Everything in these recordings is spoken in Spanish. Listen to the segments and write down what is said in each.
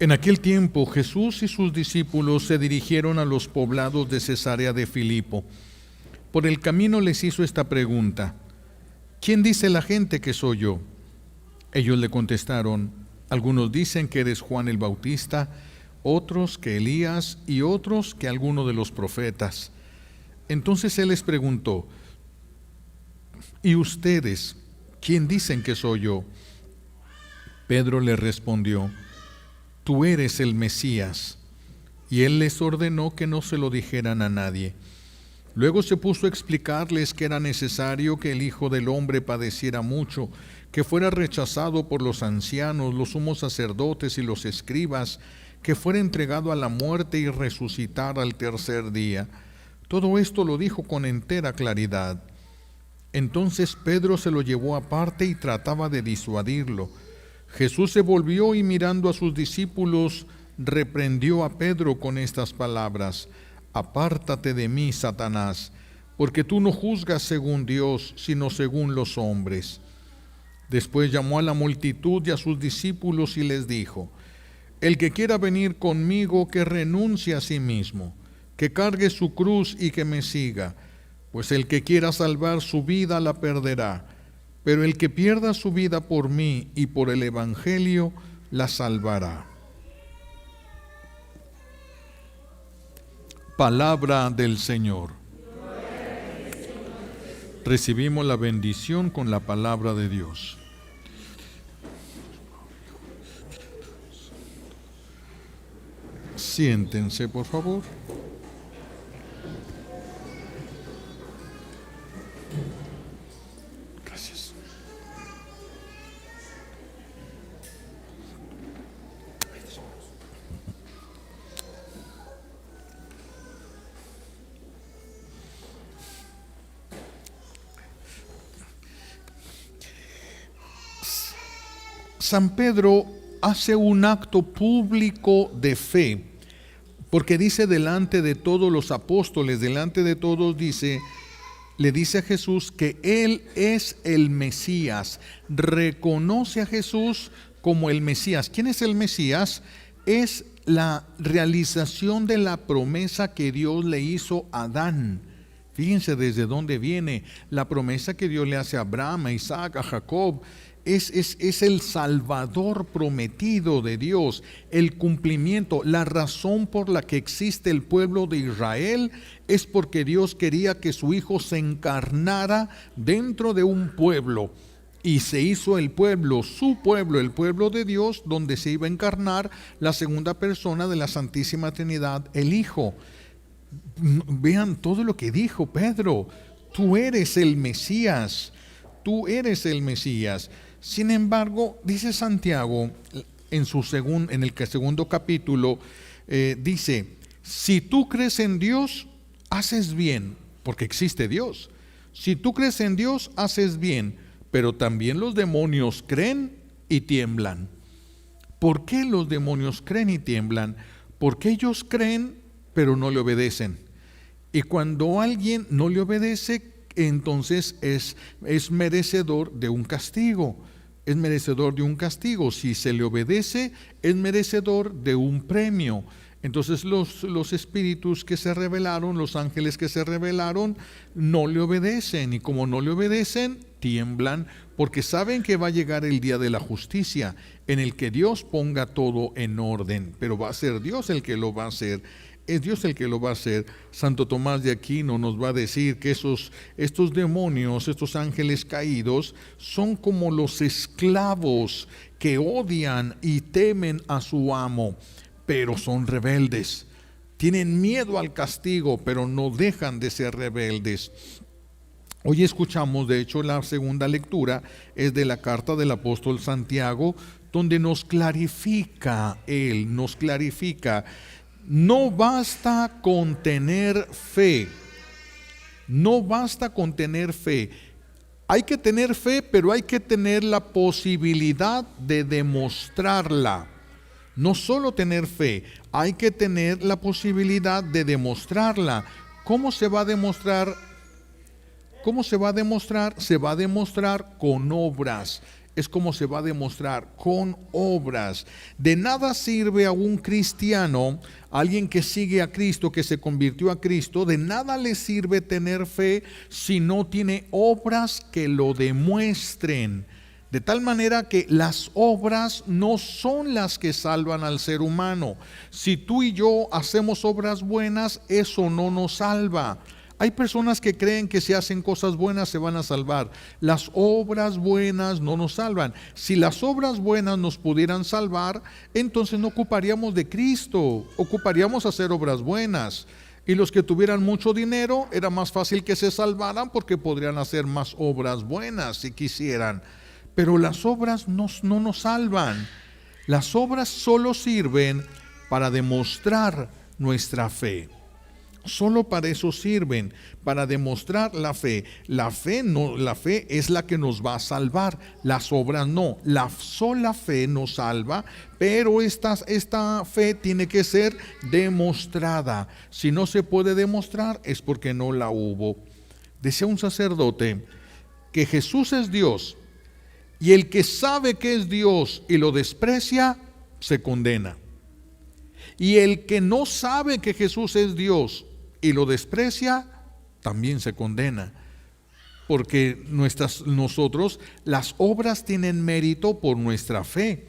En aquel tiempo Jesús y sus discípulos se dirigieron a los poblados de Cesarea de Filipo. Por el camino les hizo esta pregunta: ¿quién dice la gente que soy yo? Ellos le contestaron: algunos dicen que eres Juan el Bautista, otros que Elías y otros que alguno de los profetas. Entonces él les preguntó: ¿y ustedes, quién dicen que soy yo? Pedro le respondió: tú eres el Mesías. Y él les ordenó que no se lo dijeran a nadie. Luego se puso a explicarles que era necesario que el Hijo del Hombre padeciera mucho, que fuera rechazado por los ancianos, los sumos sacerdotes y los escribas, que fuera entregado a la muerte y resucitar al tercer día. Todo esto lo dijo con entera claridad. Entonces Pedro se lo llevó aparte y trataba de disuadirlo. Jesús se volvió y mirando a sus discípulos, reprendió a Pedro con estas palabras: apártate de mí, Satanás, porque tú no juzgas según Dios, sino según los hombres. Después llamó a la multitud y a sus discípulos y les dijo: el que quiera venir conmigo, que renuncie a sí mismo, que cargue su cruz y que me siga, pues el que quiera salvar su vida la perderá, pero el que pierda su vida por mí y por el Evangelio la salvará. Palabra del Señor. Recibimos la bendición con la palabra de Dios. Siéntense, por favor. Gracias. San Pedro hace un acto público de fe, porque dice delante de todos los apóstoles, delante de todos le dice a Jesús que Él es el Mesías. Reconoce a Jesús como el Mesías. ¿Quién es el Mesías? Es la realización de la promesa que Dios le hizo a Adán. Fíjense desde dónde viene la promesa que Dios le hace a Abraham, a Isaac, a Jacob. Es el Salvador prometido de Dios, el cumplimiento, la razón por la que existe el pueblo de Israel es porque Dios quería que su Hijo se encarnara dentro de un pueblo y se hizo el pueblo, su pueblo, el pueblo de Dios, donde se iba a encarnar la segunda persona de la Santísima Trinidad, el Hijo. Vean todo lo que dijo Pedro: tú eres el Mesías, tú eres el Mesías. Sin embargo, dice Santiago en el segundo capítulo, dice: si tú crees en Dios, haces bien, porque existe Dios. Si tú crees en Dios, haces bien, pero también los demonios creen y tiemblan. ¿Por qué los demonios creen y tiemblan? Porque ellos creen, pero no le obedecen. Y cuando alguien no le obedece, entonces es merecedor de un castigo. Es merecedor de un castigo. Si se le obedece, es merecedor de un premio. Entonces los espíritus que se rebelaron, los ángeles que se rebelaron, no le obedecen. Y como no le obedecen, tiemblan, porque saben que va a llegar el día de la justicia, en el que Dios ponga todo en orden. Pero va a ser Dios el que lo va a hacer. Es Dios el que lo va a hacer. Santo Tomás de Aquino nos va a decir que estos demonios, estos ángeles caídos, son como los esclavos que odian y temen a su amo, pero son rebeldes. Tienen miedo al castigo, pero no dejan de ser rebeldes. Hoy escuchamos, de hecho, la segunda lectura es de la carta del apóstol Santiago, donde nos clarifica. No basta con tener fe. No basta con tener fe. Hay que tener fe, pero hay que tener la posibilidad de demostrarla. No solo tener fe, hay que tener la posibilidad de demostrarla. ¿Cómo se va a demostrar? ¿Cómo se va a demostrar? Se va a demostrar con obras. es como se va a demostrar, con obras. De nada sirve a un cristiano, a alguien que sigue a Cristo, que se convirtió a Cristo, de nada le sirve tener fe si no tiene obras que lo demuestren. De tal manera que las obras no son las que salvan al ser humano. Si tú y yo hacemos obras buenas, eso no nos salva. Hay personas que creen que si hacen cosas buenas se van a salvar. Las obras buenas no nos salvan. Si las obras buenas nos pudieran salvar, entonces no ocuparíamos de Cristo, ocuparíamos hacer obras buenas. Y los que tuvieran mucho dinero, era más fácil que se salvaran porque podrían hacer más obras buenas si quisieran. Pero las obras no nos salvan. Las obras solo sirven para demostrar nuestra fe. Solo para eso sirven, para demostrar la fe. La fe es la que nos va a salvar, las obras no. La sola fe nos salva, pero esta fe tiene que ser demostrada. Si no se puede demostrar es porque no la hubo. Decía un sacerdote que Jesús es Dios, y el que sabe que es Dios y lo desprecia, se condena. Y el que no sabe que Jesús es Dios y lo desprecia, también se condena. Porque nosotros, las obras tienen mérito por nuestra fe.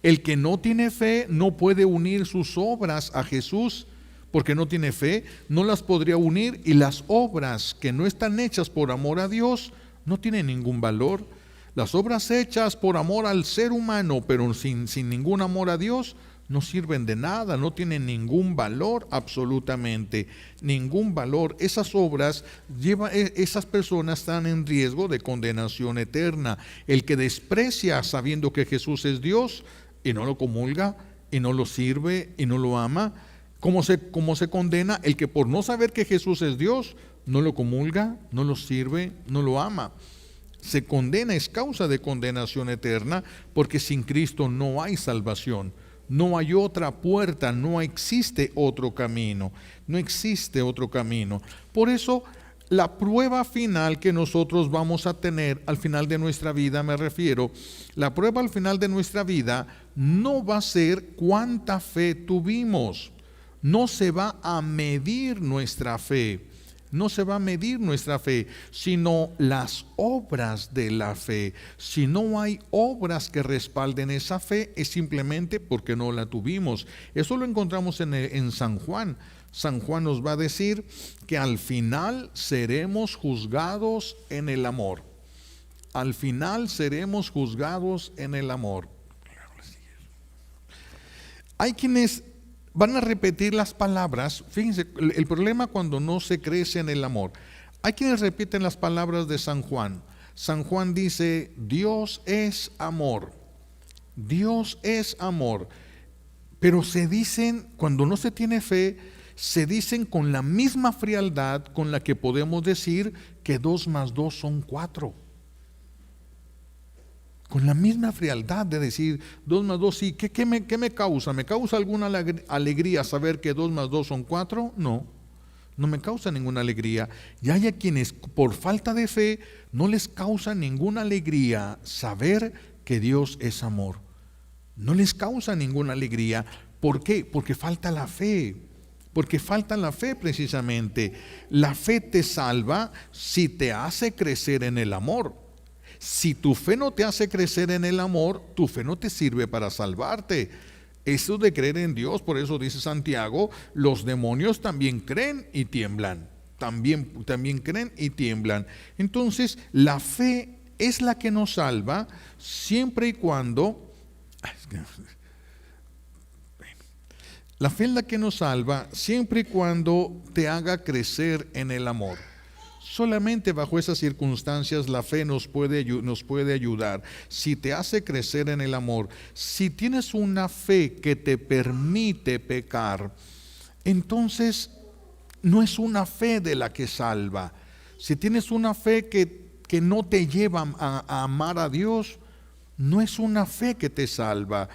El que no tiene fe no puede unir sus obras a Jesús, porque no tiene fe, no las podría unir, y las obras que no están hechas por amor a Dios no tienen ningún valor. Las obras hechas por amor al ser humano, pero sin ningún amor a Dios, no sirven de nada, no tienen ningún valor, absolutamente ningún valor. Esas obras esas personas están en riesgo de condenación eterna. El que desprecia sabiendo que Jesús es Dios y no lo comulga y no lo sirve y no lo ama, ¿cómo se condena? El que por no saber que Jesús es Dios no lo comulga, no lo sirve, no lo ama. Se condena, es causa de condenación eterna, porque sin Cristo no hay salvación. No hay otra puerta, no existe otro camino, no existe otro camino. Por eso, la prueba final que nosotros vamos a tener al final de nuestra vida, me refiero, la prueba al final de nuestra vida no va a ser cuánta fe tuvimos, no se va a medir nuestra fe. No se va a medir nuestra fe, sino las obras de la fe. Si no hay obras que respalden esa fe, es simplemente porque no la tuvimos. Eso lo encontramos en San Juan. San Juan nos va a decir que al final seremos juzgados en el amor. Al final seremos juzgados en el amor. Hay quienes van a repetir las palabras. Fíjense, el problema cuando no se crece en el amor. Hay quienes repiten las palabras de San Juan. San Juan dice, Dios es amor. Dios es amor. Pero se dicen, cuando no se tiene fe, se dicen con la misma frialdad con la que podemos decir que 2 más 2 son 4. Con la misma frialdad de decir 2 más 2, sí, ¿qué me causa? ¿Me causa alguna alegría saber que 2 más 2 son 4? No, no me causa ninguna alegría. Y hay a quienes por falta de fe no les causa ninguna alegría saber que Dios es amor. No les causa ninguna alegría. ¿Por qué? Porque falta la fe. Porque falta la fe precisamente. La fe te salva si te hace crecer en el amor. Si tu fe no te hace crecer en el amor, tu fe no te sirve para salvarte. Eso de creer en Dios, por eso dice Santiago, los demonios también creen y tiemblan. También creen y tiemblan. Entonces, la fe es la que nos salva siempre y cuando... La fe es la que nos salva siempre y cuando te haga crecer en el amor. Solamente bajo esas circunstancias la fe nos puede ayudar. Si te hace crecer en el amor, si tienes una fe que te permite pecar, entonces no es una fe de la que salva. Si tienes una fe que no te lleva a amar a Dios, no es una fe que te salva.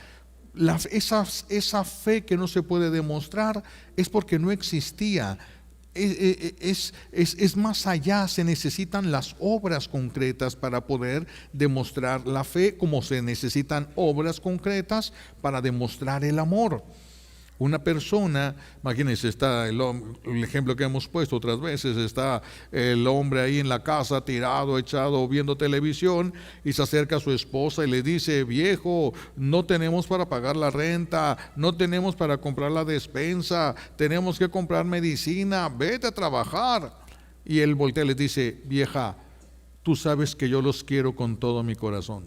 Esa fe que no se puede demostrar es porque no existía. es más allá, se necesitan las obras concretas para poder demostrar la fe, como se necesitan obras concretas para demostrar el amor. Una persona, imagínense, está el ejemplo que hemos puesto otras veces, está el hombre ahí en la casa tirado, echado, viendo televisión, y se acerca a su esposa y le dice: viejo, no tenemos para pagar la renta, no tenemos para comprar la despensa, tenemos que comprar medicina, vete a trabajar. Y él voltea y le dice: vieja, tú sabes que yo los quiero con todo mi corazón.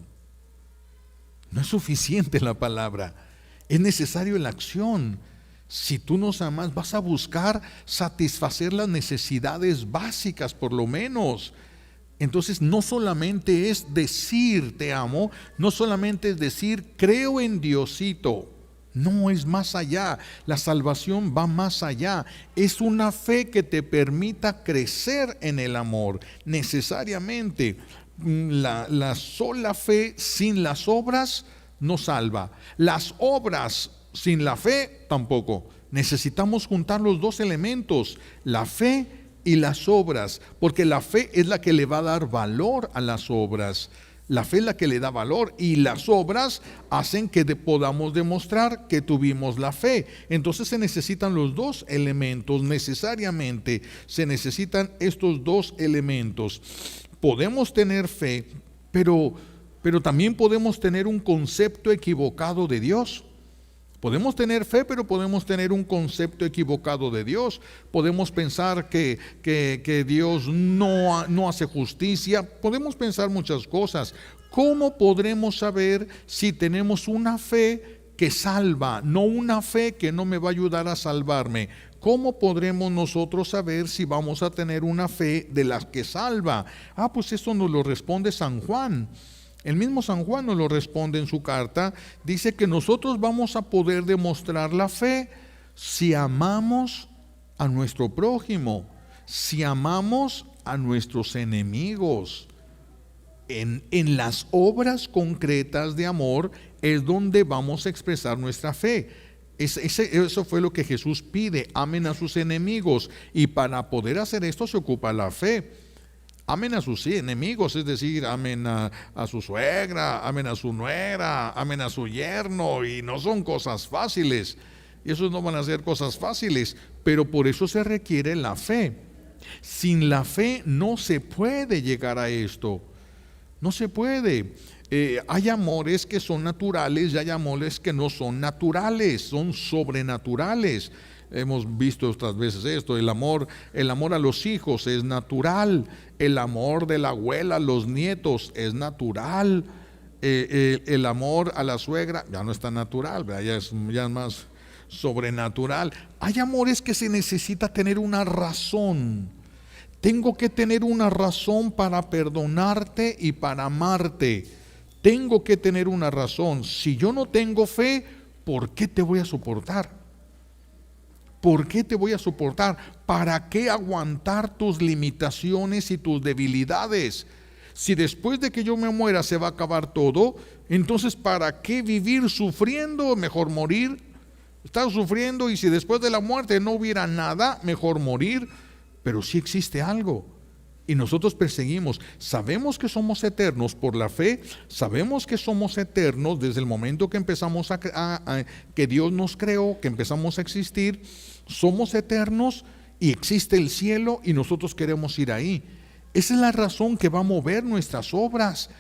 No es suficiente la palabra, es necesario la acción. Si tú nos amas, vas a buscar satisfacer las necesidades básicas, por lo menos. Entonces, no solamente es decir te amo, no solamente es decir creo en Diosito. No, es más allá. La salvación va más allá. Es una fe que te permita crecer en el amor. Necesariamente, la sola fe sin las obras no salva. Las obras sin la fe tampoco. Necesitamos juntar los dos elementos, la fe y las obras, porque la fe es la que le va a dar valor a las obras. La fe es la que le da valor, y las obras hacen que podamos demostrar que tuvimos la fe. Entonces se necesitan los dos elementos, necesariamente se necesitan estos dos elementos. Podemos tener fe, pero también podemos tener un concepto equivocado de Dios. Podemos tener fe, pero podemos tener un concepto equivocado de Dios. Podemos pensar que Dios no hace justicia. Podemos pensar muchas cosas. ¿Cómo podremos saber si tenemos una fe que salva, no una fe que no me va a ayudar a salvarme? ¿Cómo podremos nosotros saber si vamos a tener una fe de la que salva? Pues esto nos lo responde San Juan. El mismo San Juan nos lo responde en su carta. Dice que nosotros vamos a poder demostrar la fe si amamos a nuestro prójimo, si amamos a nuestros enemigos. En las obras concretas de amor es donde vamos a expresar nuestra fe. Eso fue lo que Jesús pide: amen a sus enemigos. Y para poder hacer esto se ocupa la fe. Amen a sus enemigos, es decir, amen a su suegra, amen a su nuera, amen a su yerno, y no son cosas fáciles. Y esos no van a ser cosas fáciles, pero por eso se requiere la fe. Sin la fe no se puede llegar a esto. No se puede. Hay amores que son naturales y hay amores que no son naturales, son sobrenaturales. Hemos visto otras veces esto: el amor a los hijos es natural, el amor de la abuela a los nietos es natural, el amor a la suegra ya no es tan natural, ya es más sobrenatural. Hay amores que se necesita tener una razón. Tengo que tener una razón para perdonarte y para amarte. Tengo que tener una razón. Si yo no tengo fe, ¿por qué te voy a soportar? ¿Por qué te voy a soportar? ¿Para qué aguantar tus limitaciones y tus debilidades? Si después de que yo me muera se va a acabar todo, entonces ¿para qué vivir sufriendo? Mejor morir. Estás sufriendo, y si después de la muerte no hubiera nada, mejor morir. Pero sí existe algo, y nosotros perseguimos. Sabemos que somos eternos por la fe, sabemos que somos eternos desde el momento que empezamos que Dios nos creó, que empezamos a existir. Somos eternos y existe el cielo, y nosotros queremos ir ahí. Esa es la razón que va a mover nuestras obras.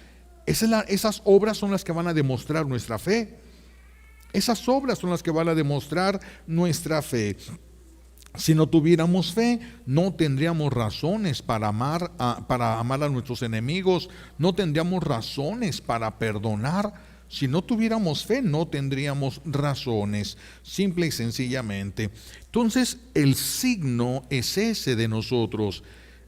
Esas obras son las que van a demostrar nuestra fe. Esas obras son las que van a demostrar nuestra fe. Si no tuviéramos fe, no tendríamos razones para amar a nuestros enemigos, no tendríamos razones para perdonar. Si no tuviéramos fe, no tendríamos razones, simple y sencillamente. Entonces, el signo es ese de nosotros.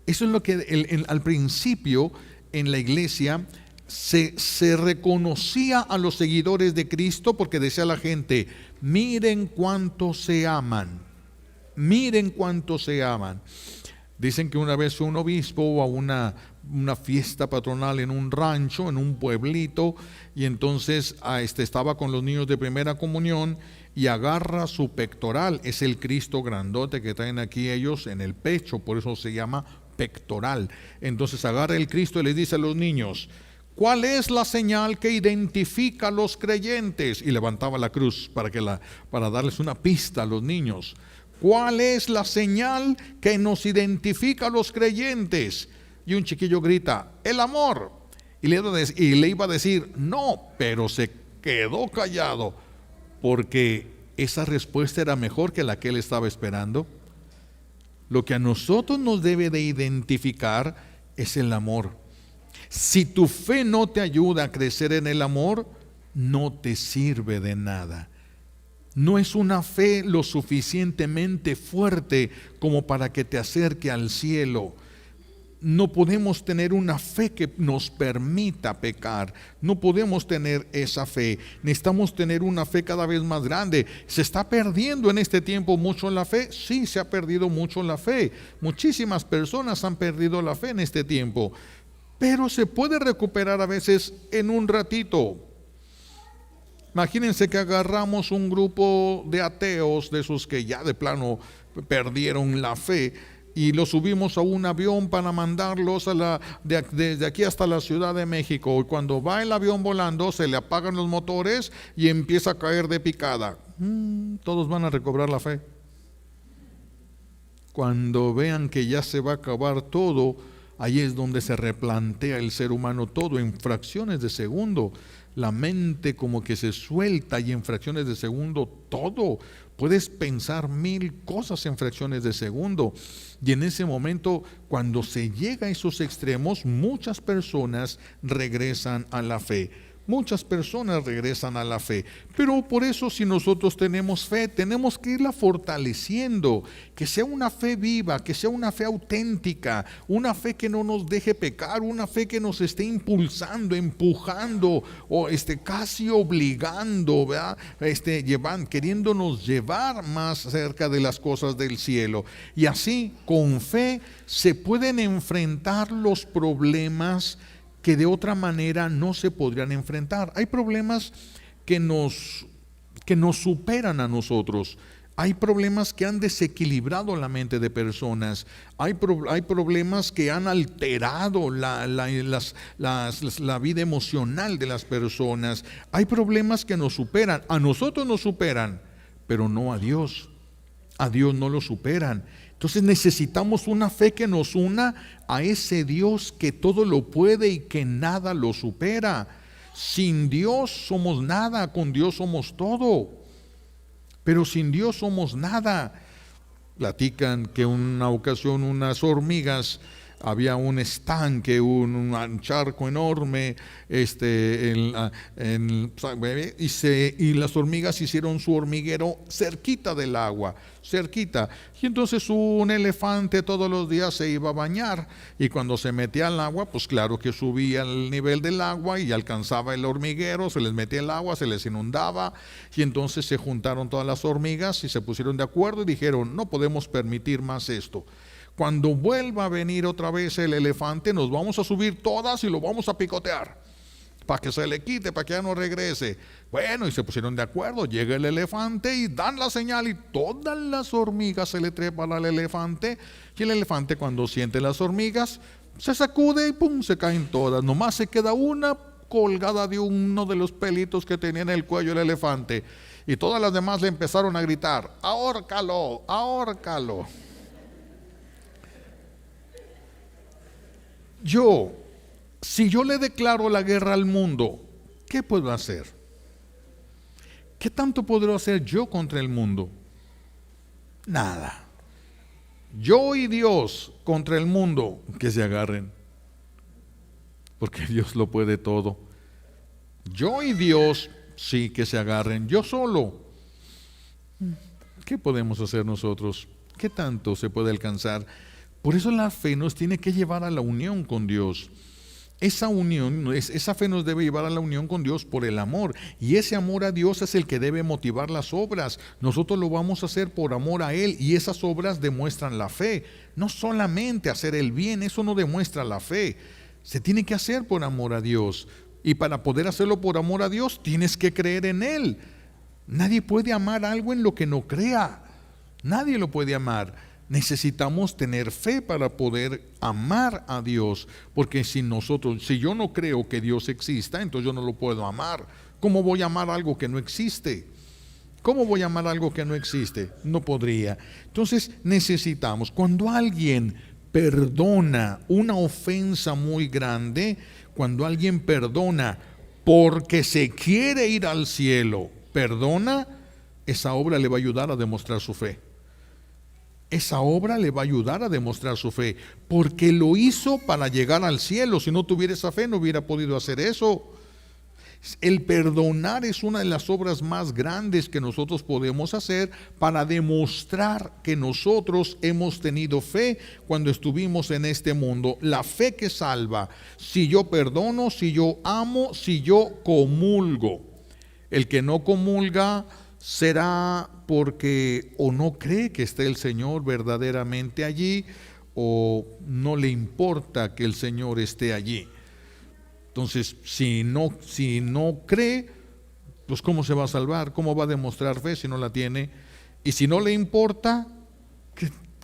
Eso es lo que al principio en la iglesia se reconocía a los seguidores de Cristo, porque decía la gente: miren cuánto se aman. Miren cuánto se aman. Dicen que una vez un obispo a una fiesta patronal en un rancho, en un pueblito, y entonces estaba con los niños de primera comunión, y agarra su pectoral. Es el Cristo grandote que traen aquí ellos en el pecho, por eso se llama pectoral. Entonces agarra el Cristo y les dice a los niños: ¿cuál es la señal que identifica a los creyentes? Y levantaba la cruz para darles una pista a los niños. ¿Cuál es la señal que nos identifica a los creyentes? Y un chiquillo grita: el amor. Y le iba a decir no, pero se quedó callado, porque esa respuesta era mejor que la que él estaba esperando. Lo que a nosotros nos debe de identificar es el amor. Si tu fe no te ayuda a crecer en el amor, no te sirve de nada. No es una fe lo suficientemente fuerte como para que te acerque al cielo. No podemos tener una fe que nos permita pecar. No podemos tener esa fe. Necesitamos tener una fe cada vez más grande. ¿Se está perdiendo en este tiempo mucho la fe? Sí, se ha perdido mucho la fe. Muchísimas personas han perdido la fe en este tiempo. Pero se puede recuperar a veces en un ratito. Imagínense que agarramos un grupo de ateos, de esos que ya de plano perdieron la fe, y los subimos a un avión para mandarlos desde aquí hasta la Ciudad de México. Y cuando va el avión volando, se le apagan los motores y empieza a caer de picada. Todos van a recobrar la fe. Cuando vean que ya se va a acabar todo, ahí es donde se replantea el ser humano todo en fracciones de segundo. La mente como que se suelta y en fracciones de segundo todo. Puedes pensar 1000 cosas en fracciones de segundo. Y en ese momento, cuando se llega a esos extremos, muchas personas regresan a la fe. Muchas personas regresan a la fe. Pero por eso, si nosotros tenemos fe, tenemos que irla fortaleciendo, que sea una fe viva, que sea una fe auténtica, una fe que no nos deje pecar, una fe que nos esté impulsando, empujando o casi obligando, ¿verdad? Queriéndonos llevar más cerca de las cosas del cielo. Y así, con fe, se pueden enfrentar los problemas que de otra manera no se podrían enfrentar. Hay problemas que nos superan a nosotros. Hay problemas que han desequilibrado la mente de personas. Hay problemas que han alterado la vida emocional de las personas. Hay problemas que nos superan. A nosotros nos superan, pero no a Dios. A Dios no lo superan. Entonces necesitamos una fe que nos una a ese Dios que todo lo puede y que nada lo supera. Sin Dios somos nada, con Dios somos todo. Pero sin Dios somos nada. Platican que una ocasión unas hormigas, había un estanque, un charco enorme, y las hormigas hicieron su hormiguero cerquita del agua, cerquita. Y entonces un elefante todos los días se iba a bañar, y cuando se metía al agua, pues claro que subía el nivel del agua y alcanzaba el hormiguero, se les metía el agua, se les inundaba, y entonces se juntaron todas las hormigas y se pusieron de acuerdo y dijeron: no podemos permitir más esto. Cuando vuelva a venir otra vez el elefante, nos vamos a subir todas y lo vamos a picotear para que se le quite, para que ya no regrese. Bueno, y se pusieron de acuerdo. Llega el elefante y dan la señal y todas las hormigas se le trepan al elefante. Y el elefante, cuando siente las hormigas, se sacude y pum, se caen todas. Nomás se queda una colgada de uno de los pelitos que tenía en el cuello el elefante. Y todas las demás le empezaron a gritar: ahórcalo, ahórcalo. Si yo le declaro la guerra al mundo, ¿qué puedo hacer? ¿Qué tanto podré hacer yo contra el mundo? Nada. Yo y Dios contra el mundo, que se agarren, porque Dios lo puede todo. Yo y Dios, sí, que se agarren. Yo solo, ¿qué podemos hacer nosotros? ¿Qué tanto se puede alcanzar? Por eso la fe nos tiene que llevar a la unión con Dios. Esa unión, esa fe nos debe llevar a la unión con Dios por el amor. Y ese amor a Dios es el que debe motivar las obras. Nosotros lo vamos a hacer por amor a Él, y esas obras demuestran la fe. No solamente hacer el bien, eso no demuestra la fe. Se tiene que hacer por amor a Dios. Y para poder hacerlo por amor a Dios, tienes que creer en Él. Nadie puede amar algo en lo que no crea. Nadie lo puede amar. Necesitamos tener fe para poder amar a Dios, porque si yo no creo que Dios exista, entonces yo no lo puedo amar. ¿Cómo voy a amar algo que no existe? ¿Cómo voy a amar algo que no existe? No podría. Entonces necesitamos, cuando alguien perdona una ofensa muy grande, cuando alguien perdona porque se quiere ir al cielo, perdona, esa obra le va a ayudar a demostrar su fe. Esa obra le va a ayudar a demostrar su fe, porque lo hizo para llegar al cielo. Si no tuviera esa fe, no hubiera podido hacer eso. El perdonar es una de las obras más grandes que nosotros podemos hacer para demostrar que nosotros hemos tenido fe cuando estuvimos en este mundo. La fe que salva. Si yo perdono, si yo amo, si yo comulgo. El que no comulga será porque o no cree que esté el Señor verdaderamente allí, o no le importa que el Señor esté allí. Entonces, si no cree, pues ¿cómo se va a salvar? ¿Cómo va a demostrar fe si no la tiene? Y si no le importa,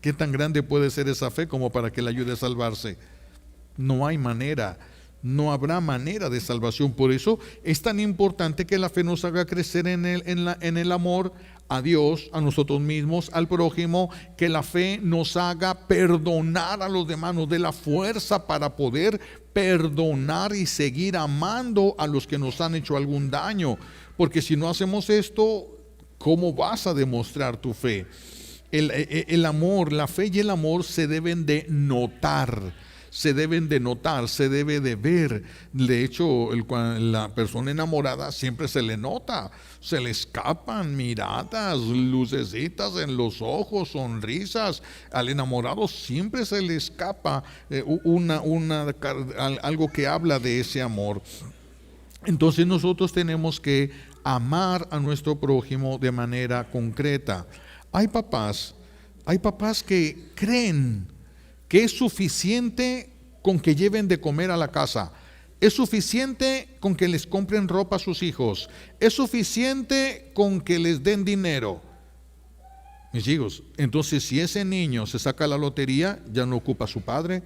¿qué tan grande puede ser esa fe como para que le ayude a salvarse? No hay manera, no habrá manera de salvación. Por eso es tan importante que la fe nos haga crecer en el amor a Dios, a nosotros mismos, al prójimo, que la fe nos haga perdonar a los demás, nos dé la fuerza para poder perdonar y seguir amando a los que nos han hecho algún daño, porque si no hacemos esto, ¿cómo vas a demostrar tu fe? El amor, la fe y el amor se deben de notar. Se deben de notar, se debe de ver. De hecho, la persona enamorada siempre se le nota, se le escapan miradas, lucecitas en los ojos, sonrisas. Al enamorado siempre se le escapa algo que habla de ese amor. Entonces nosotros tenemos que amar a nuestro prójimo de manera concreta. Hay papás que creen que es suficiente con que lleven de comer a la casa, es suficiente con que les compren ropa a sus hijos, es suficiente con que les den dinero. Mis hijos, entonces si ese niño se saca la lotería, ya no ocupa a su padre.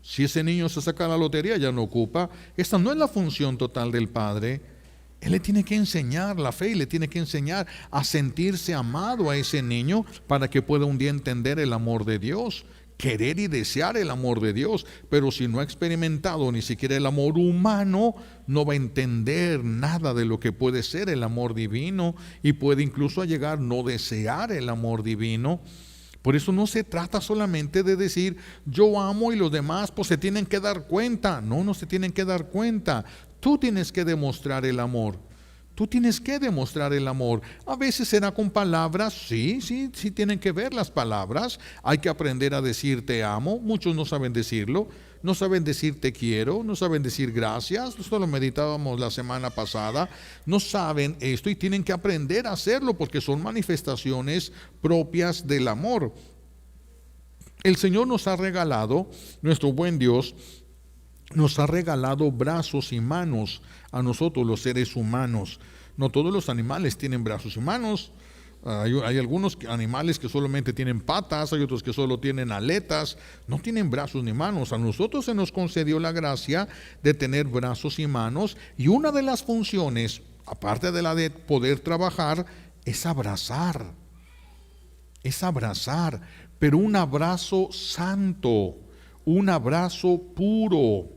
Si ese niño se saca la lotería, ya no ocupa. Esta no es la función total del padre. Él le tiene que enseñar la fe y le tiene que enseñar a sentirse amado a ese niño para que pueda un día entender el amor de Dios, querer y desear el amor de Dios. Pero si no ha experimentado ni siquiera el amor humano, no va a entender nada de lo que puede ser el amor divino, y puede incluso llegar a no desear el amor divino. Por eso no se trata solamente de decir yo amo y los demás pues se tienen que dar cuenta. No se tienen que dar cuenta. Tú tienes que demostrar el amor. Tú tienes que demostrar el amor. A veces será con palabras, sí tienen que ver las palabras. Hay que aprender a decir te amo. Muchos no saben decirlo. No saben decir te quiero, no saben decir gracias. Esto lo meditábamos la semana pasada. No saben esto y tienen que aprender a hacerlo porque son manifestaciones propias del amor. El Señor nos ha regalado, nuestro buen Dios, nos ha regalado brazos y manos a nosotros los seres humanos. No todos los animales tienen brazos y manos. Hay algunos animales que solamente tienen patas, hay otros que solo tienen aletas, no tienen brazos ni manos. A nosotros se nos concedió la gracia de tener brazos y manos, y una de las funciones, aparte de la de poder trabajar, es abrazar, pero un abrazo santo, un abrazo puro.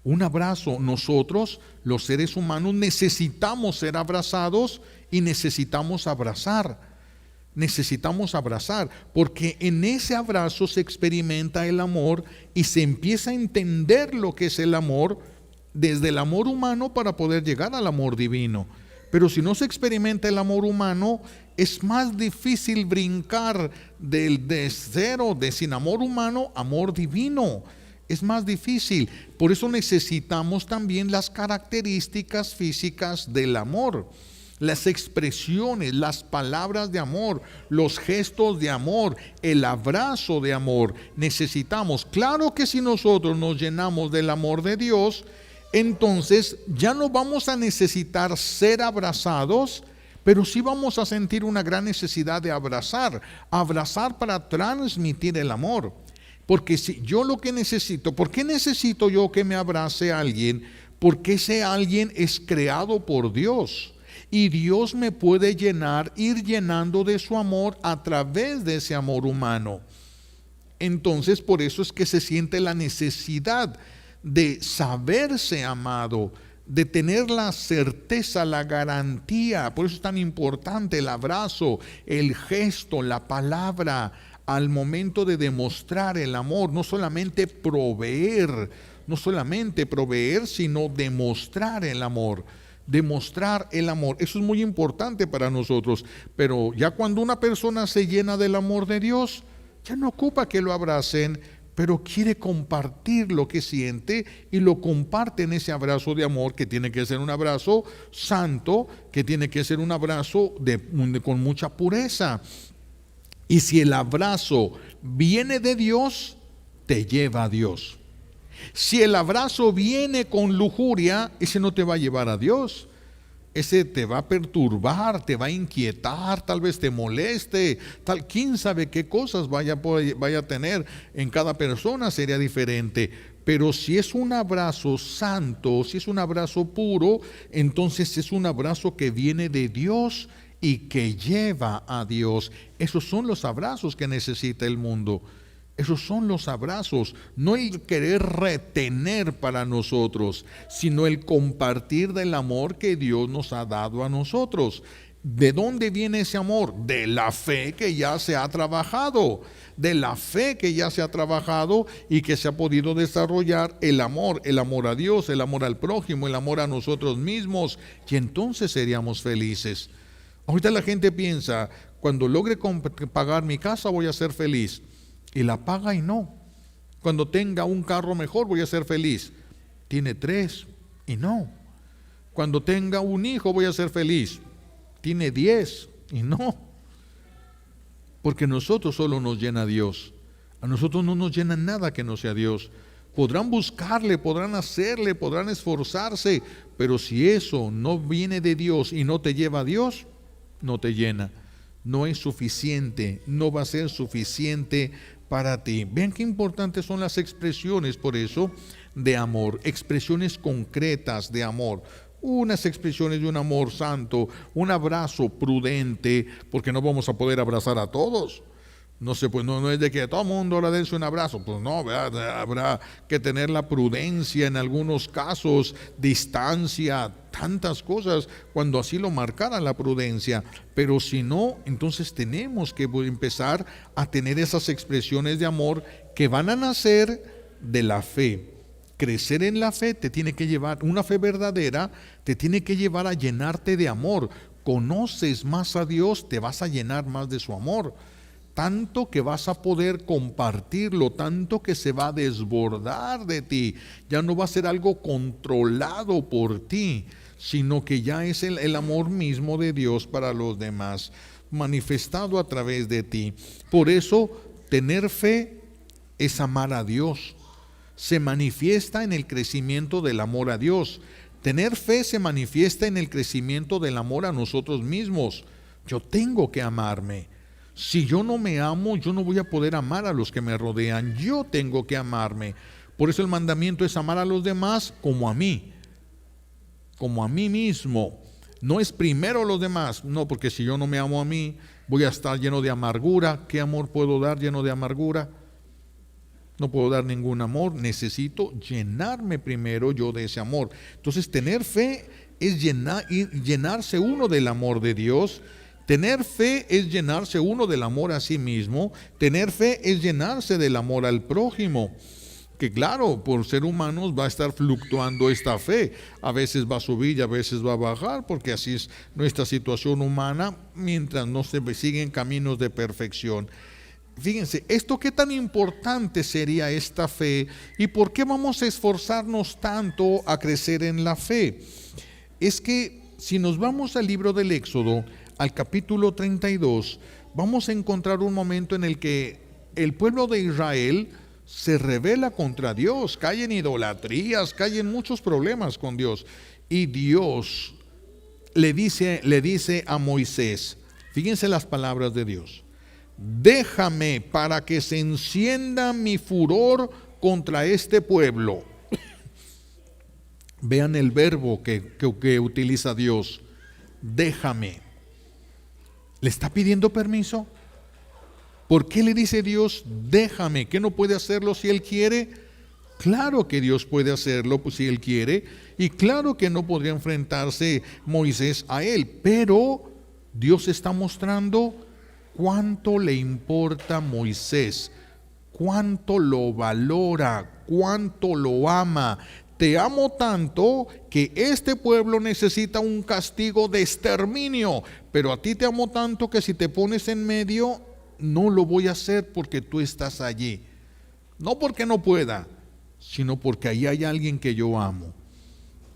Un abrazo. Nosotros, los seres humanos, necesitamos ser abrazados y necesitamos abrazar. Necesitamos abrazar, porque en ese abrazo se experimenta el amor y se empieza a entender lo que es el amor desde el amor humano para poder llegar al amor divino. Pero si no se experimenta el amor humano, es más difícil brincar de sin amor humano, amor divino. Es más difícil. Por eso necesitamos también las características físicas del amor, las expresiones, las palabras de amor, los gestos de amor, el abrazo de amor. Necesitamos, claro que si nosotros nos llenamos del amor de Dios, entonces ya no vamos a necesitar ser abrazados, pero sí vamos a sentir una gran necesidad de abrazar para transmitir el amor. Porque si yo lo que necesito, ¿por qué necesito yo que me abrace alguien? Porque ese alguien es creado por Dios. Y Dios me puede ir llenando de su amor a través de ese amor humano. Entonces, por eso es que se siente la necesidad de saberse amado, de tener la certeza, la garantía. Por eso es tan importante el abrazo, el gesto, la palabra, al momento de demostrar el amor. No solamente proveer, sino demostrar el amor. Demostrar el amor, eso es muy importante para nosotros. Pero ya cuando una persona se llena del amor de Dios, ya no ocupa que lo abracen, pero quiere compartir lo que siente y lo comparte en ese abrazo de amor, que tiene que ser un abrazo santo, que tiene que ser un abrazo con mucha pureza. Y si el abrazo viene de Dios, te lleva a Dios. Si el abrazo viene con lujuria, ese no te va a llevar a Dios. Ese te va a perturbar, te va a inquietar, tal vez te moleste, quién sabe qué cosas vaya a tener. En cada persona sería diferente. Pero si es un abrazo santo, si es un abrazo puro, entonces es un abrazo que viene de Dios y que lleva a Dios. Esos son los abrazos que necesita el mundo. Esos son los abrazos, no el querer retener para nosotros, sino el compartir del amor que Dios nos ha dado a nosotros. ¿De dónde viene ese amor? De la fe que ya se ha trabajado, y que se ha podido desarrollar el amor a Dios, el amor al prójimo, el amor a nosotros mismos, y entonces seríamos felices. Ahorita la gente piensa, cuando logre pagar mi casa voy a ser feliz. Y la paga y no. Cuando tenga un carro mejor voy a ser feliz. Tiene 3 y no. Cuando tenga un hijo voy a ser feliz. Tiene 10 y no. Porque nosotros solo nos llena Dios. A nosotros no nos llena nada que no sea Dios. Podrán buscarle, podrán hacerle, podrán esforzarse, pero si eso no viene de Dios y no te lleva a Dios, no te llena. No es suficiente, no va a ser suficiente para ti. Vean qué importantes son las expresiones, por eso, de amor, expresiones concretas de amor, unas expresiones de un amor santo, un abrazo prudente, porque no vamos a poder abrazar a todos. No sé, pues no es de que a todo mundo le dense un abrazo, pues no, ¿verdad? Habrá que tener la prudencia en algunos casos, distancia, tantas cosas, cuando así lo marcara la prudencia. Pero si no, entonces tenemos que empezar a tener esas expresiones de amor que van a nacer de la fe. Crecer en la fe te tiene que llevar, una fe verdadera te tiene que llevar a llenarte de amor. Conoces más a Dios, te vas a llenar más de su amor. Tanto que vas a poder compartirlo, tanto que se va a desbordar de ti. Ya no va a ser algo controlado por ti, sino que ya es el amor mismo de Dios para los demás, manifestado a través de ti. Por eso, tener fe es amar a Dios. Se manifiesta en el crecimiento del amor a Dios. Tener fe se manifiesta en el crecimiento del amor a nosotros mismos. Yo tengo que amarme. Si yo no me amo, yo no voy a poder amar a los que me rodean. Yo tengo que amarme. Por eso el mandamiento es amar a los demás como a mí mismo. No es primero los demás. No, porque si yo no me amo a mí, voy a estar lleno de amargura. ¿Qué amor puedo dar lleno de amargura? No puedo dar ningún amor. Necesito llenarme primero yo de ese amor. Entonces, tener fe es llenarse uno del amor de Dios. Tener fe es llenarse uno del amor a sí mismo. Tener fe es llenarse del amor al prójimo. Que claro, por ser humanos va a estar fluctuando esta fe. A veces va a subir y a veces va a bajar, porque así es nuestra situación humana mientras no se siguen caminos de perfección. Fíjense, esto qué tan importante sería esta fe y por qué vamos a esforzarnos tanto a crecer en la fe. Es que si nos vamos al libro del Éxodo, al capítulo 32, vamos a encontrar un momento en el que el pueblo de Israel se rebela contra Dios, cae en idolatrías, cae en muchos problemas con Dios. Y Dios le dice a Moisés, fíjense las palabras de Dios: déjame para que se encienda mi furor contra este pueblo. Vean el verbo que utiliza Dios: déjame. ¿Le está pidiendo permiso? ¿Por qué le dice Dios déjame? ¿Que no puede hacerlo si Él quiere? Claro que Dios puede hacerlo pues, si Él quiere, y claro que no podría enfrentarse Moisés a Él, pero Dios está mostrando cuánto le importa a Moisés, cuánto lo valora, cuánto lo ama. Te amo tanto que este pueblo necesita un castigo de exterminio, pero a ti te amo tanto que si te pones en medio, no lo voy a hacer porque tú estás allí. No porque no pueda, sino porque ahí hay alguien que yo amo.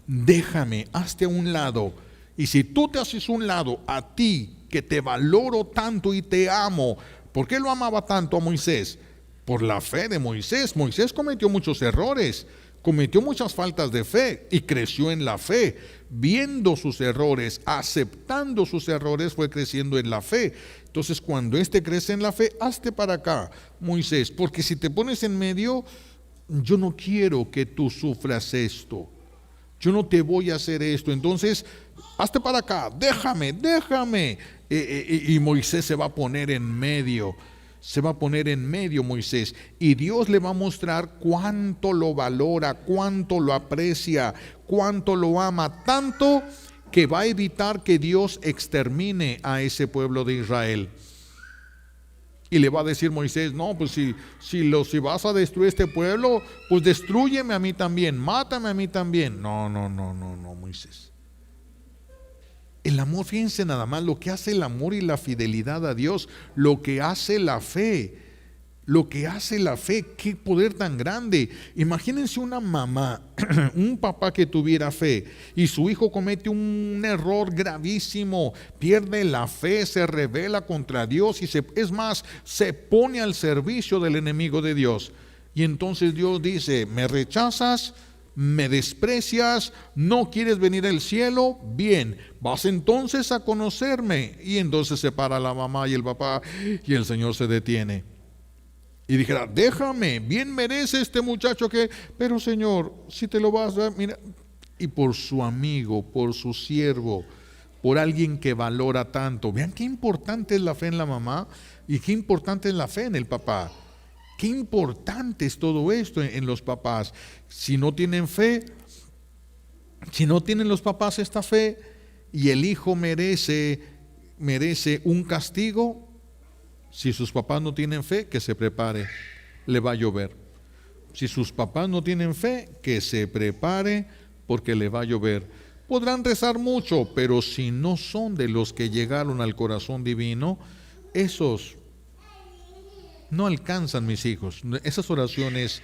Déjame, hazte a un lado. Y si tú te haces un lado, a ti que te valoro tanto y te amo. ¿Por qué lo amaba tanto a Moisés? Por la fe de Moisés. Moisés cometió muchos errores, cometió muchas faltas de fe y creció en la fe. Viendo sus errores, aceptando sus errores, fue creciendo en la fe. Entonces, cuando crece en la fe, hazte para acá, Moisés, porque si te pones en medio, yo no quiero que tú sufras esto. Yo no te voy a hacer esto. Entonces, hazte para acá, déjame. Y Moisés se va a poner en medio. Se va a poner en medio Moisés. Y Dios le va a mostrar cuánto lo valora, cuánto lo aprecia, cuánto lo ama. Tanto que va a evitar que Dios extermine a ese pueblo de Israel. Y le va a decir Moisés: no, pues si vas a destruir este pueblo, pues destrúyeme a mí también, mátame a mí también. No, Moisés. El amor, fíjense nada más lo que hace el amor y la fidelidad a Dios, lo que hace la fe, qué poder tan grande. Imagínense una mamá, un papá que tuviera fe y su hijo comete un error gravísimo, pierde la fe, se rebela contra Dios y se pone al servicio del enemigo de Dios. Y entonces Dios dice: me rechazas, me desprecias, no quieres venir al cielo, bien, vas entonces a conocerme. Y entonces se para la mamá y el papá y el Señor se detiene y dijera: déjame, bien merece este muchacho pero Señor, si te lo vas a dar, mira. Y por su amigo, por su siervo, por alguien que valora tanto. Vean qué importante es la fe en la mamá y qué importante es la fe en el papá. Qué importante es todo esto en los papás. Si no tienen fe, si no tienen los papás esta fe y el hijo merece un castigo, si sus papás no tienen fe, que se prepare, le va a llover. Si sus papás no tienen fe, que se prepare porque le va a llover. Podrán rezar mucho, pero si no son de los que llegaron al corazón divino, esos no alcanzan, mis hijos. Esas oraciones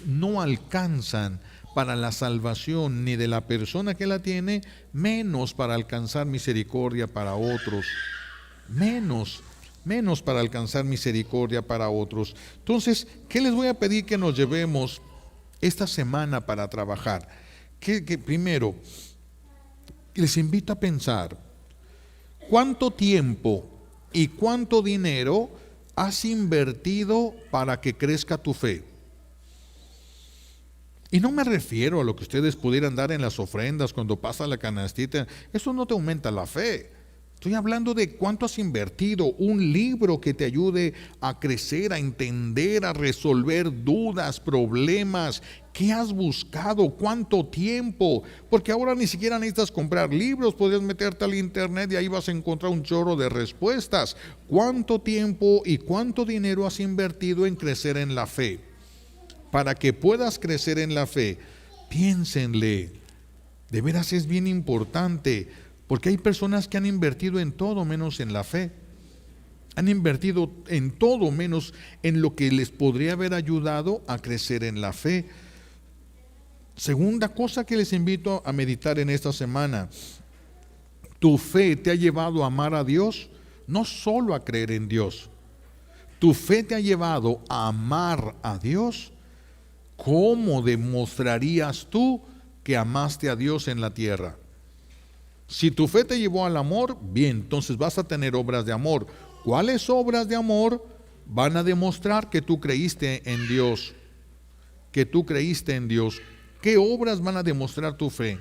no alcanzan para la salvación ni de la persona que la tiene, menos para alcanzar misericordia para otros. Menos para alcanzar misericordia para otros. Entonces, ¿qué les voy a pedir que nos llevemos esta semana para trabajar? Que primero, les invito a pensar: ¿cuánto tiempo y cuánto dinero has invertido para que crezca tu fe? Y no me refiero a lo que ustedes pudieran dar en las ofrendas cuando pasa la canastita. Eso no te aumenta la fe. Estoy hablando de cuánto has invertido. Un libro que te ayude a crecer, a entender, a resolver dudas, problemas. ¿Qué has buscado? ¿Cuánto tiempo? Porque ahora ni siquiera necesitas comprar libros. Podrías meterte al internet y ahí vas a encontrar un chorro de respuestas. ¿Cuánto tiempo y cuánto dinero has invertido en crecer en la fe? Para que puedas crecer en la fe, piénsenle. De veras es bien importante. Porque hay personas que han invertido en todo menos en la fe. Han invertido en todo menos en lo que les podría haber ayudado a crecer en la fe. Segunda cosa que les invito a meditar en esta semana: ¿tu fe te ha llevado a amar a Dios? No solo a creer en Dios. tu fe te ha llevado a amar a Dios, ¿cómo demostrarías tú que amaste a Dios en la tierra? Si tu fe te llevó al amor, bien, entonces vas a tener obras de amor. ¿Cuáles obras de amor van a demostrar que tú creíste en Dios? Que tú creíste en Dios. ¿Qué obras van a demostrar tu fe?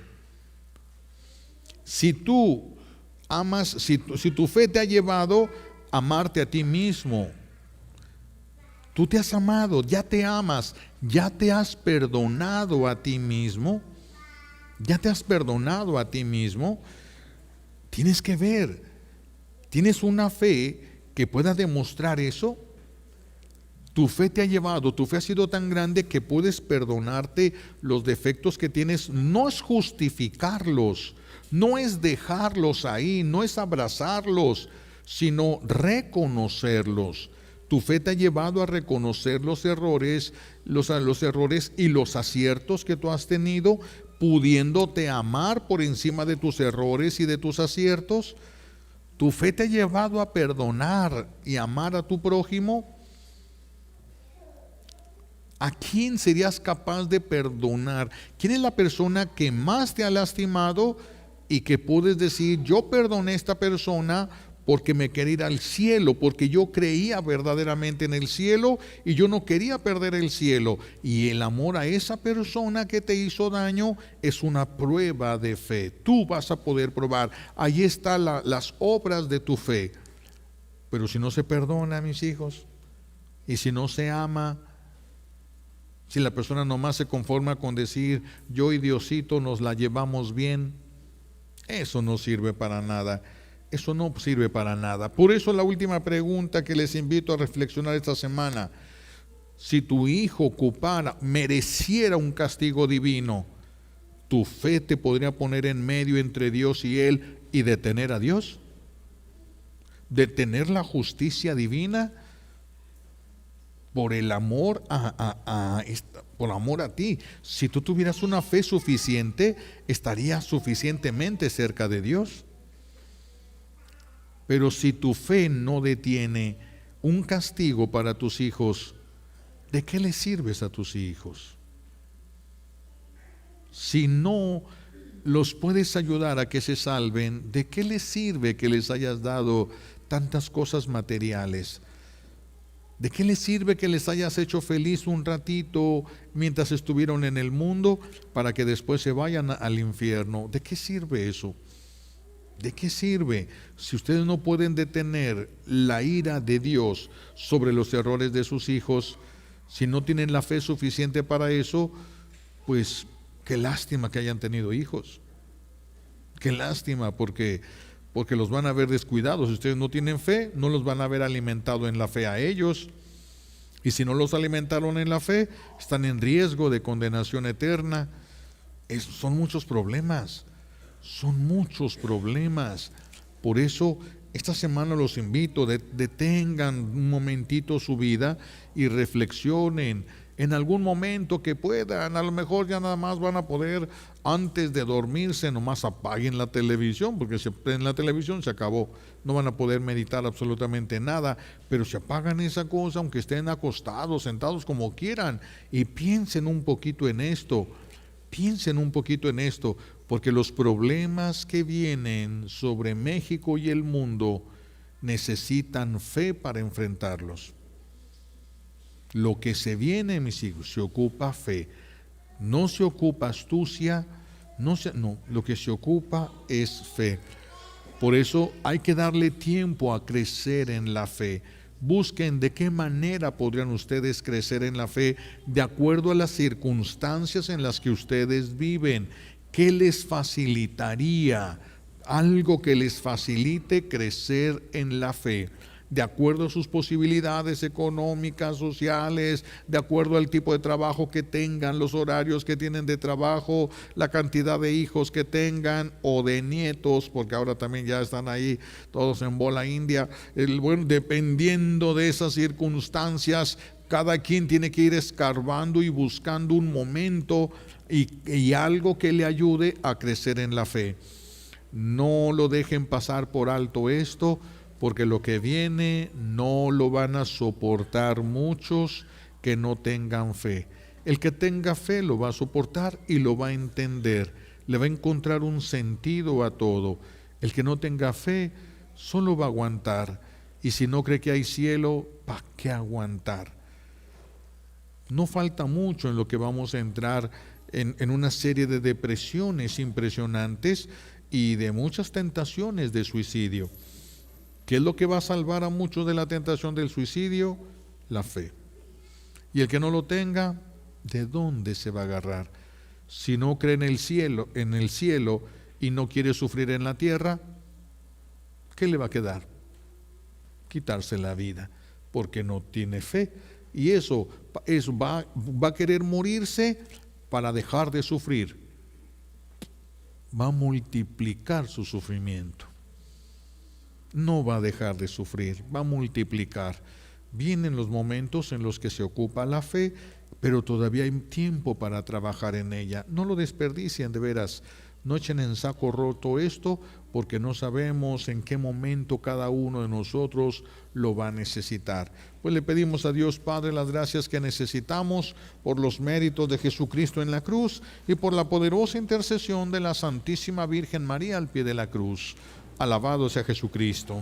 Si tú amas, si tu fe te ha llevado a amarte a ti mismo, tú te has amado, ya te amas, ya te has perdonado a ti mismo, ya te has perdonado a ti mismo, tienes que ver, tienes una fe que pueda demostrar eso. Tu fe te ha llevado, tu fe ha sido tan grande que puedes perdonarte los defectos que tienes. No es justificarlos, no es dejarlos ahí, no es abrazarlos, sino reconocerlos. Tu fe te ha llevado a reconocer los errores, los errores y los aciertos que tú has tenido, pudiéndote amar por encima de tus errores y de tus aciertos. Tu fe te ha llevado a perdonar y amar a tu prójimo. ¿A quién serías capaz de perdonar? ¿Quién es la persona que más te ha lastimado y que puedes decir, yo perdoné a esta persona porque me quería ir al cielo, porque yo creía verdaderamente en el cielo y yo no quería perder el cielo? Y el amor a esa persona que te hizo daño es una prueba de fe. Tú vas a poder probar. Ahí están las obras de tu fe. Pero si no se perdona, mis hijos, y si no se ama, si la persona nomás se conforma con decir, yo y Diosito nos la llevamos bien, eso no sirve para nada. Eso no sirve para nada. Por eso la última pregunta que les invito a reflexionar esta semana: si tu hijo mereciera un castigo divino, ¿tu fe te podría poner en medio entre Dios y él y detener a Dios? ¿Detener la justicia divina? Por el amor por amor a ti. Si tú tuvieras una fe suficiente, estarías suficientemente cerca de Dios. Pero si tu fe no detiene un castigo para tus hijos, ¿de qué les sirves a tus hijos? Si no los puedes ayudar a que se salven, ¿de qué les sirve que les hayas dado tantas cosas materiales? ¿De qué les sirve que les hayas hecho feliz un ratito mientras estuvieron en el mundo para que después se vayan al infierno? ¿De qué sirve eso? ¿De qué sirve? Si ustedes no pueden detener la ira de Dios sobre los errores de sus hijos, si no tienen la fe suficiente para eso, pues qué lástima que hayan tenido hijos. Qué lástima, porque los van a ver descuidados. Si ustedes no tienen fe, no los van a ver alimentado en la fe a ellos. Y si no los alimentaron en la fe, están en riesgo de condenación eterna. Son muchos problemas. Son muchos problemas. Por eso esta semana los invito, detengan un momentito su vida y reflexionen en algún momento que puedan. A lo mejor ya nada más van a poder, antes de dormirse, nomás apaguen la televisión, porque si prenden la televisión se acabó. No van a poder meditar absolutamente nada, pero si apagan esa cosa, aunque estén acostados, sentados, como quieran, y piensen un poquito en esto. Piensen un poquito en esto, porque los problemas que vienen sobre México y el mundo necesitan fe para enfrentarlos. Lo que se viene, mis hijos, se ocupa fe. No se ocupa astucia, no, lo que se ocupa es fe. Por eso hay que darle tiempo a crecer en la fe. Busquen de qué manera podrían ustedes crecer en la fe de acuerdo a las circunstancias en las que ustedes viven. ¿Qué les facilitaría? Algo que les facilite crecer en la fe, de acuerdo a sus posibilidades económicas, sociales, de acuerdo al tipo de trabajo que tengan, los horarios que tienen de trabajo, la cantidad de hijos que tengan o de nietos, porque ahora también ya están ahí todos en bola india. Bueno, dependiendo de esas circunstancias, cada quien tiene que ir escarbando y buscando un momento y algo que le ayude a crecer en la fe. No lo dejen pasar por alto esto, porque lo que viene no lo van a soportar muchos que no tengan fe. El que tenga fe lo va a soportar y lo va a entender, le va a encontrar un sentido a todo. El que no tenga fe solo va a aguantar, y si no cree que hay cielo, ¿para qué aguantar? No falta mucho en lo que vamos a entrar en una serie de depresiones impresionantes y de muchas tentaciones de suicidio. ¿Qué es lo que va a salvar a muchos de la tentación del suicidio? La fe. Y el que no lo tenga, ¿de dónde se va a agarrar? Si no cree en el cielo y no quiere sufrir en la tierra, ¿qué le va a quedar? Quitarse la vida, porque no tiene fe. Y eso va a querer morirse para dejar de sufrir. Va a multiplicar su sufrimiento. No va a dejar de sufrir, va a multiplicar. Vienen los momentos en los que se ocupa la fe, pero todavía hay tiempo para trabajar en ella. No lo desperdicien, de veras. No echen en saco roto esto, porque no sabemos en qué momento cada uno de nosotros lo va a necesitar. Pues le pedimos a Dios Padre las gracias que necesitamos por los méritos de Jesucristo en la cruz y por la poderosa intercesión de la Santísima Virgen María al pie de la cruz. Alabado sea Jesucristo.